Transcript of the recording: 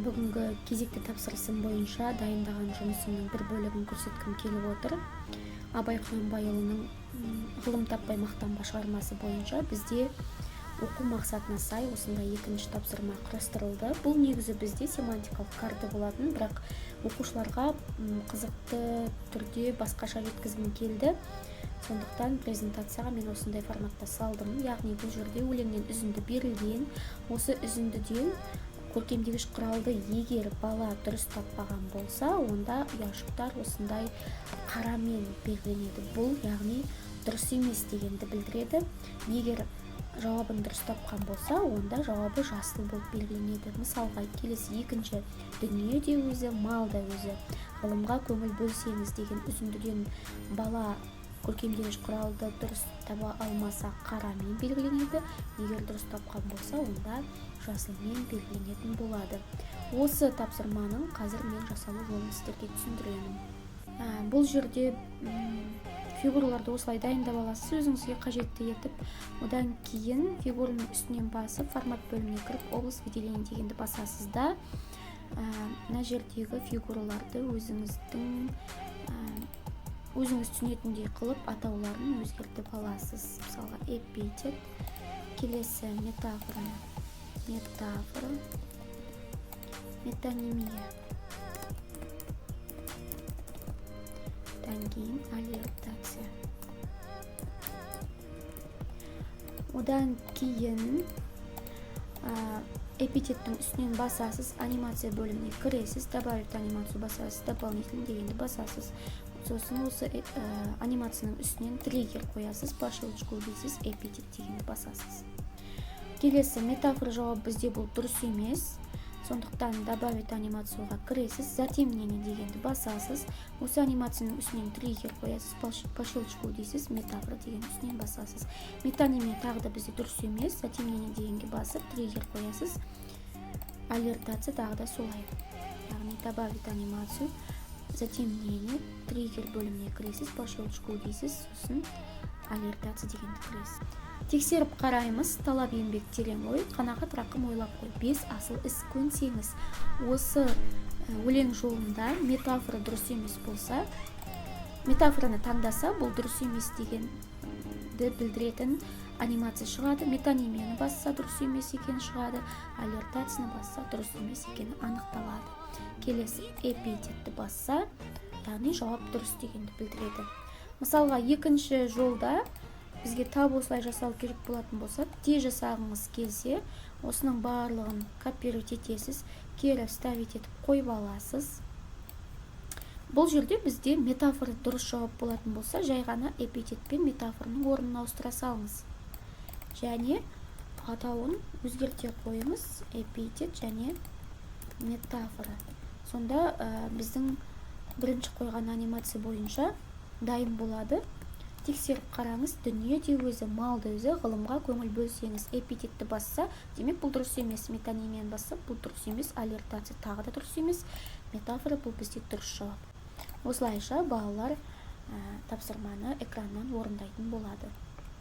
бүгінгі кезекті тапсырысым бойынша дайындаған жұмысымның бір бөлігін көрсеткім келіп отыр. Абай Құнанбайұлының ғылым таппай мақтанба шығармасы бойынша бізде оқу мақсатына сай осындай екінші тапсырма құрастырылды. Бұл негізі бізде семантикалық карта болатын, бірақ оқушыларға қызықты түрде басқаша жеткізгім келді. Сондықтан презентацияға мен осындай форматта салдым. Яғни бұл жерде өлеңнен үзінді берілген. Осы үзіндіден көркемдегіш құралды егер бала дұрыс таппаған болса, онда ұяшықтар осындай қарамен белгіленеді. Бұл яғни дұрыс емес дегенді білдіреді. Егер жауабын дұрыс тапқан болса, онда жауабы жасыл болып белгіленеді. Мысалға, келесі екінші дүние де өзі, мал да өзі. Ғылымға көңіл бөлсеңіз деген үзіндіден бала көркемдегіш құралды дұрыс таба алмаса қарамен белгіленеді. Егер дұрыс тапқан болса, онда жасылмен белгіленетін болады. Осы тапсырманың қазір мен жасалу жолын сіздерге түсіндіремін. Бұл жерде фигураларды осылай дайындап аласыз, өзіңізге қажетті етіп. Одан кейін фигураның үстінен басып, формат бөліміне кіріп, область выделения дегенді басасыз да, мына жердегі фигураларды өзіңіз түсінетіндей қылып атауларын өзгертіп аласыз. Мысалға, эпитет, келесі метафора, метонимия, одан кейін аллертация. Одан кейін эпитеттің үстінен басасыз, анимация бөліміне кіресіз, добавить анимацию басасыз, дополнительный дегенді басасыз. Сосын осы анимацияның үстінен триггер қоясыз, по щелчку дейсіз, эпитет дегенді басасыз. Келесі метафора жауап бізде бұл дұрыс емес, сондықтан добавить анимацияға кіресіз, затемнение дегенді басасыз. Осы анимацияның үстінен триггер қоясыз, по щелчку дейсіз, метафора деген үстінен басасыз. Метонимия тағы да бізде дұрыс емес, затемнение дегенге басып, триггер қоясыз. Аллертация тағы да солай. Яғни добавить анимацию, затемнение, триггер бөліміне кіресіз, по щелчку дейсіз, сосын аллертация дегенді кіресіз. Тексеріп қараймыз, талап еңбек терең ой, қанағат рақым ойлап қой. 5 асыл іс көнсеңіз. Осы өлең жолында метафора дұрыс емес болса, метафораны таңдаса, бұл дұрыс емес дегенді білдіретін анимация шығады. Метонимияны басса дұрыс емес екен шығады, аллертацияны басса дұрыс емес екені анықталады. Келесі эпитетті басса, яғни жауап дұрыс дегенді білдіреді. Мысалға, екінші жолда бізге тап осылай жасау керек болатын болса, те жасағыңыз келсе, осының барлығын копировать етесіз, кері вставить етіп қойып аласыз. Бұл жерде бізде метафора дұрыс жауап болатын болса, жай ғана эпитет пен метафораның орнын ауыстыра салыңыз. Және атауын өзгерте қойыңыз, эпитет және метафора. Сонда біздің бірінші қойған анимация бойынша дайын болады. Тексеріп қараңыз, дүние де өзі, мал да өзі, ғылымға көңіл бөлсеңіз, эпитетті басса, демек бұл дұрыс емес, метонимияны басса, бұл дұрыс емес, аллертация тағы да дұрыс емес, метафора бұл бізде дұрыс жауап. Осылайша балалар тапсырманы экраннан орындайтын болады.